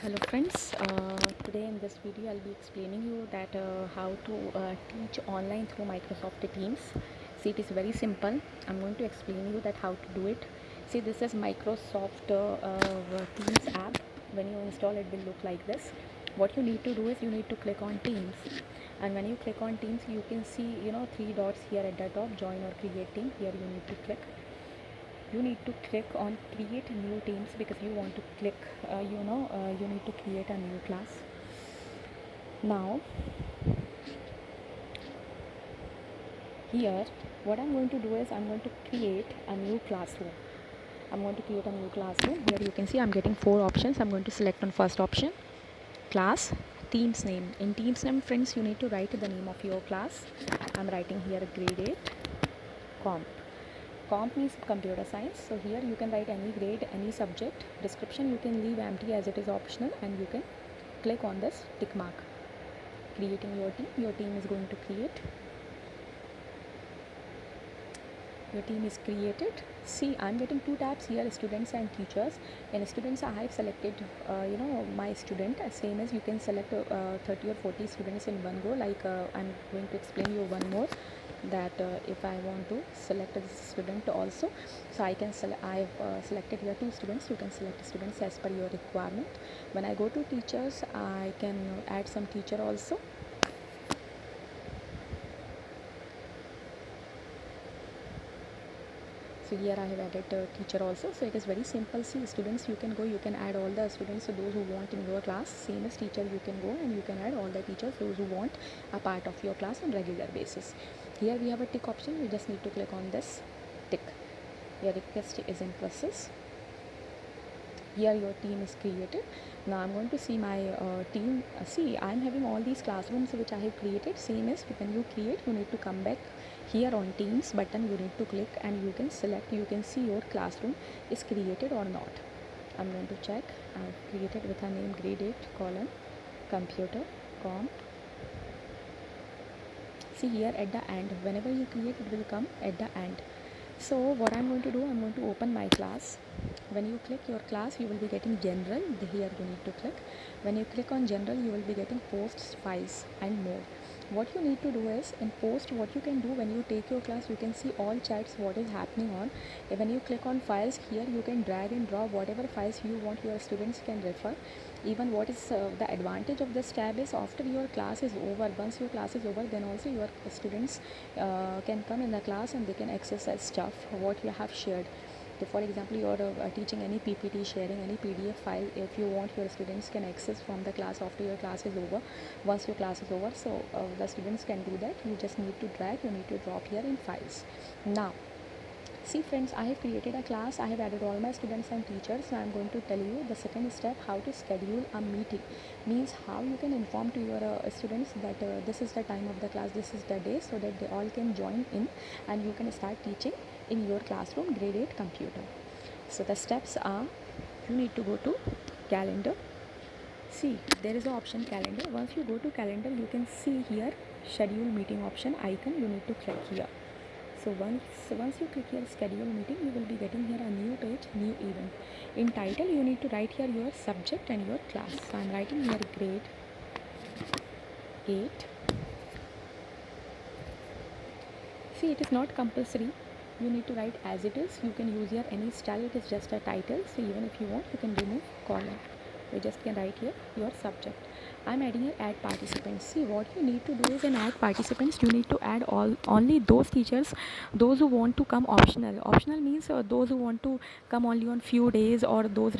Hello friends, today in this video I'll be explaining you that how to teach online through Microsoft Teams. See, it is very simple. I'm going to explain you that how to do it. See, this is Microsoft Teams app. When you install it will look like this. What you need to do is you need to click on Teams, and when you click on Teams you can see three dots here at the top, join or create team. Here you need to click. You need to click on create new teams because you want to click you need to create a new class. Now here what I'm going to do is I'm going to create a new classroom. Here you can see I'm getting 4 options. I'm going to select on first option, class, team's name. In team's name, friends, you need to write the name of your class. I'm writing here grade 8 comp. Comp means computer science, so here you can write any grade, any subject. Description you can leave empty as it is optional, and you can click on this tick mark. Creating your team is going to create. Your team is created. See, I'm getting 2 tabs here, students and teachers. In students I have selected my student. Same as you can select 30 or 40 students in one go. Like I'm going to explain you one more, that if I want to select a student also, so I can select. I've selected here 2 students. You can select students as per your requirement. When I go to teachers, I can add some teacher also. So here I have added a teacher also. So it is very simple. See, students, you can go, you can add all the students, so those who want in your class. Same as teacher, you can go and you can add all the teachers, those who want a part of your class on regular basis. Here we have a tick option. You just need to click on this tick. Your request is in process. Here your team is created. Now I'm going to see my team. See, I'm having all these classrooms which I have created. Same as when you create, you need to come back here on teams button. You need to click and you can select. You can see your classroom is created or not. I'm going to check. I've created with a name grade 8 colon computer comp. See, here at the end, whenever you create, it will come at the end. So what I'm going to do, I'm going to open my class. When you click your class, you will be getting general. Here you need to click. When you click on general, you will be getting posts, files and more. What you need to do is in post, what you can do when you take your class, you can see all chats, what is happening on. When you click on files, here you can drag and drop whatever files you want your students can refer. Even what is the advantage of this tab is after your class is over, once your class is over, then also your students can come in the class and they can access that stuff what you have shared. So for example, you are teaching any PPT, sharing any PDF file. If you want, your students can access from the class after your class is over, once your class is over. So the students can do that. You just need to drag, you need to drop here in files. Now see friends, I have created a class. I have added all my students and teachers. Now I'm going to tell you the second step, how to schedule a meeting. Means how you can inform to your students that this is the time of the class, this is the day, so that they all can join in and you can start teaching in your classroom grade 8 computer. So the steps are, you need to go to calendar. See, there is an option calendar. Once you go to calendar, you can see here schedule meeting option icon. You need to click here. So once you click here schedule meeting, you will be getting here a new page, new event. In title, you need to write here your subject and your class. So I'm writing here grade 8. See, it is not compulsory. You need to write as it is. You can use here any style. It is just a title. So even if you want, you can remove column. You just can write here your subject. I'm adding here add participants. See, what you need to do is in add participants, you need to add only those teachers, those who want to come optional. Optional means those who want to come only on few days, or those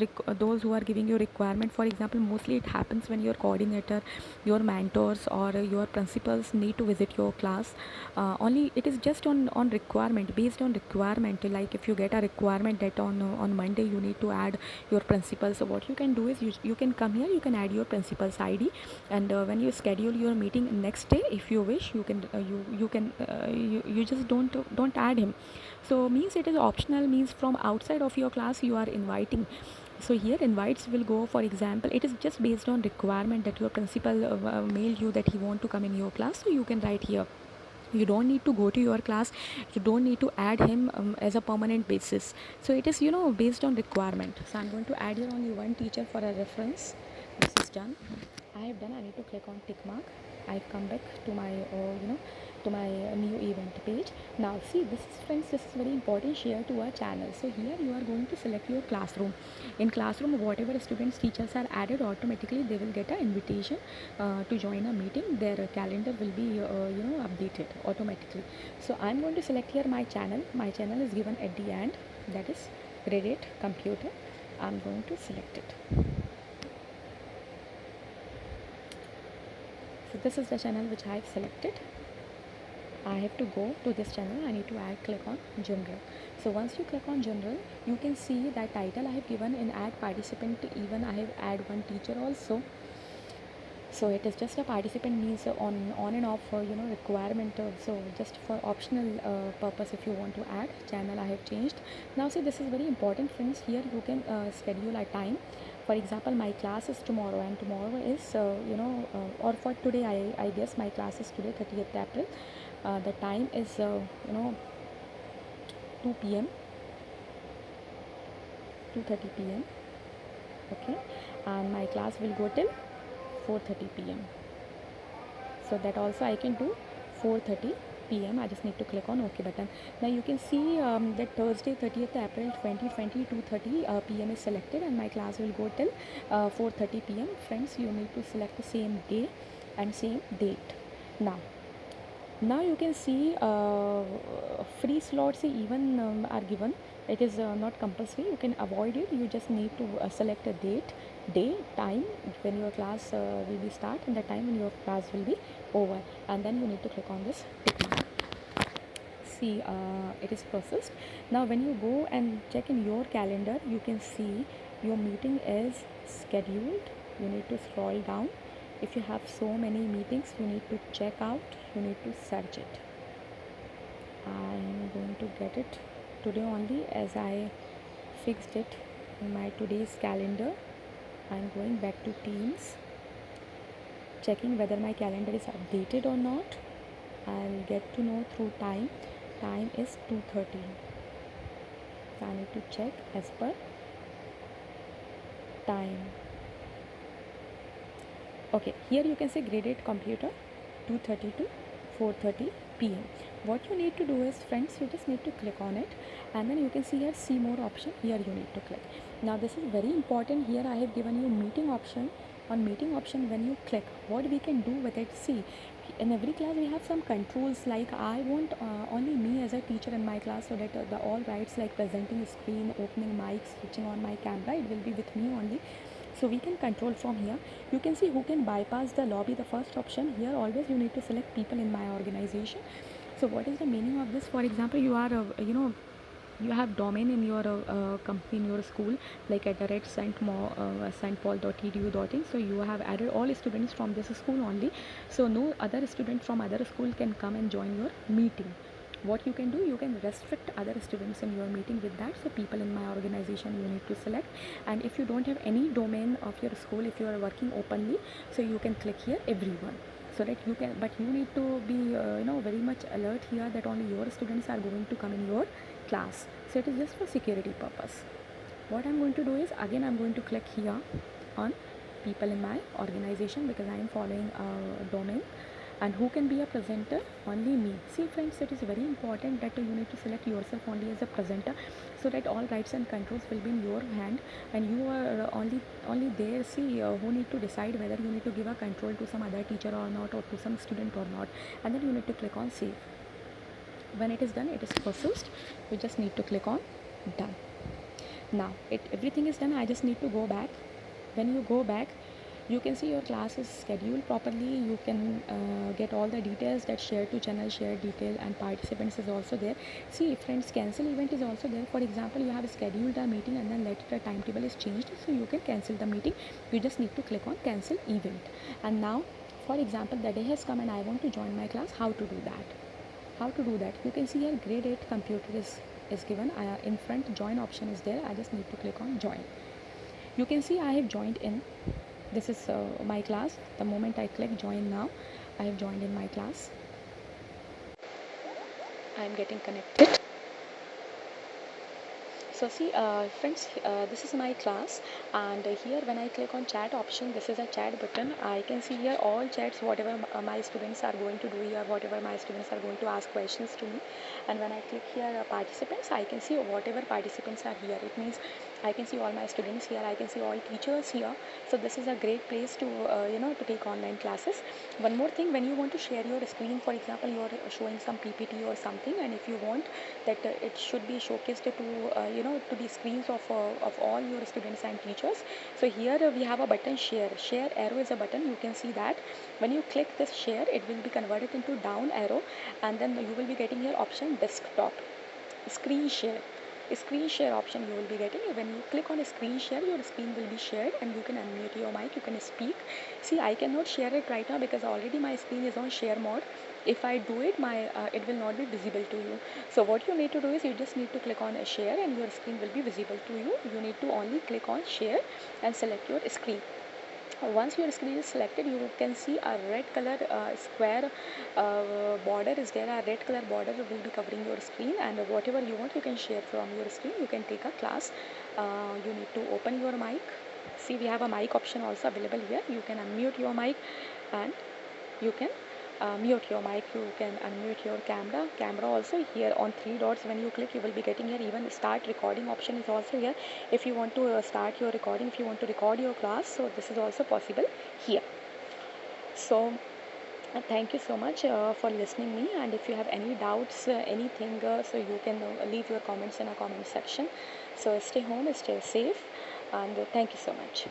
who are giving you requirement. For example, mostly it happens when your coordinator, your mentors or your principals need to visit your class. Only it is just on requirement, based on requirement. Like if you get a requirement that on Monday you need to add your principal, so what you can do is you can come here, you can add your principal's ID, and when you schedule your meeting next day, if you wish, you can you just don't add him. So means it is optional, means from outside of your class you are inviting. So here invites will go, for example, it is just based on requirement that your principal mailed you that he want to come in your class, so you can write here You don't need to go to your class, you don't need to add him as a permanent basis. So it is, based on requirement. So I'm going to add here only one teacher for a reference. This is done. I have done. I need to click on tick mark. I've come back to my to my new event page. Now see, this is, friends, this is very important, share to our channel. So here you are going to select your classroom. In classroom, whatever students teachers are added, automatically they will get an invitation to join a meeting. Their calendar will be updated automatically. So I'm going to select here my channel. My channel is given at the end, that is Grade 8 Computer. I'm going to select it. So this is the channel which I have selected. I have to go to this channel. I need to click on general. So once you click on general, you can see that title I have given in add participant. Even I have add one teacher also. So it is just a participant, means on and off requirement. So just for optional purpose, if you want to add channel, I have changed. Now see, this is very important, friends. Here you can schedule a time. For example, my class is tomorrow, and tomorrow is or for today, I guess my class is today, 30th April. The time is 2 p.m. 2:30 p.m. Okay, and my class will go till 4:30 p.m. So that also I can do 4:30 p.m. I just need to click on OK button. Now you can see that Thursday, 30th April 2020, 2:30 p.m. is selected, and my class will go till 4:30 p.m. Friends, you need to select the same day and same date. Now you can see free slots even are given. It is not compulsory, you can avoid it. You just need to select a date, day, time when your class will be start, and the time when your class will be over, and then you need to click on this tick mark. See, it is processed. Now when you go and check in your calendar, you can see your meeting is scheduled. You need to scroll down. If you have so many meetings, you need to check out, you need to search it. I am going to get it today only, as I fixed it in my today's calendar. I am going back to Teams, checking whether my calendar is updated or not. I'll get to know through time. Time is 2:30. I need to check as per time. Okay, here you can say Grade 8 Computer, 2:30 to 4:30 p.m. What you need to do is, friends, you just need to click on it, and then you can see here see more option. Here you need to click. Now this is very important. Here I have given you meeting option. On meeting option, when you click, what we can do with it, see, in every class we have some controls. Like I want only me as a teacher in my class, so that the all rights like presenting screen, opening mic, switching on my camera, it will be with me only. So we can control from here. You can see who can bypass the lobby. The first option here, always you need to select people in my organization. So what is the meaning of this? For example, you are you have domain in your company, in your school, like at the red stpaul.edu.in. so you have added all students from this school only, so no other student from other school can come and join your meeting. What you can do, you can restrict other students in your meeting with that. So people in my organization you need to select, and if you don't have any domain of your school, if you are working openly, so you can click here everyone, so that you can, but you need to be very much alert here that only your students are going to come in your class. So it is just for security purpose. What I'm going to do is, again I'm going to click here on people in my organization, because I am following a domain. And who can be a presenter? Only me. See, friends, it is very important that you need to select yourself only as a presenter, so that all rights and controls will be in your hand, and you are only there. See, who need to decide whether you need to give a control to some other teacher or not, or to some student or not, and then you need to click on save. When it is done, it is processed. You just need to click on done. Now everything is done. I just need to go back. When you go back, you can see your class is scheduled properly. You can get all the details, that share to channel, share detail, and participants is also there. See, friends, cancel event is also there. For example, you have scheduled a meeting and then later the timetable is changed, so you can cancel the meeting. You just need to click on cancel event. And now, for example, the day has come and I want to join my class. How to do that? You can see here Grade 8 Computer is given. In front join option is there. I just need to click on join. You can see I have joined in. This is my class. The moment I click join now, I have joined in my class. I'm getting connected. So see, friends, this is my class, and here when I click on chat option, this is a chat button. I can see here all chats, whatever my students are going to do here, whatever my students are going to ask questions to me. And when I click here participants, I can see whatever participants are here. It means I can see all my students here. I can see all teachers here. So this is a great place to to take online classes. One more thing, when you want to share your screen, for example, you are showing some PPT or something, and if you want that it should be showcased to to the screens of all your students and teachers. So here we have a button share arrow is a button. You can see that when you click this share, it will be converted into down arrow, and then you will be getting here option desktop screen share. A screen share option you will be getting. When you click on a screen share, your screen will be shared and you can unmute your mic, you can speak. See, I cannot share it right now because already my screen is on share mode. If I do it, my it will not be visible to you. So what you need to do is you just need to click on a share and your screen will be visible to you. You need to only click on share and select your screen. Once your screen is selected, you can see a red color square border is there. A red color border will be covering your screen, and whatever you want you can share from your screen. You can take a class. You need to open your mic. See, we have a mic option also available here. You can unmute your mic and you can mute your mic. You can unmute your camera also. Here on three dots, when you click, you will be getting here. Even start recording option is also here. If you want to start your recording, if you want to record your class, so this is also possible here. So thank you so much for listening me, and if you have any doubts, anything, so you can leave your comments in a comment section. So stay home, stay safe, and thank you so much.